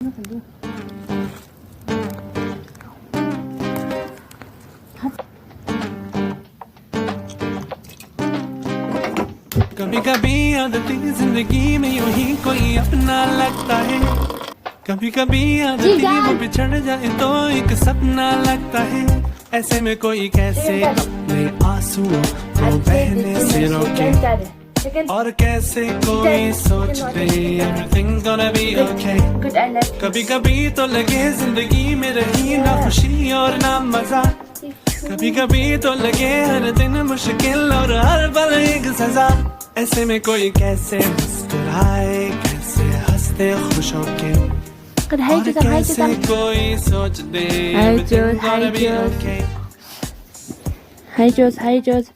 कभी कभी आदती जिंदगी में यूं ही कोई अपना लगता है, कभी कभी आदती वो बिछड़ जाए तो एक सपना लगता है। ऐसे में कोई कैसे अपने आंसुओं को बहने से रोके, और कैसे कोई सोच दे everything gonna be okay। कभी कभी तो लगे जिंदगी में रही ना खुशी और ना मजा, कभी कभी तो लगे हर दिन मुश्किल और हर पल एक सजा। ऐसे में कोई कैसे मुस्कुराए, कैसे हंसते खुश होके, और कैसे कोई सोच दे everything gonna be okay। Hi Jules, hi Jules.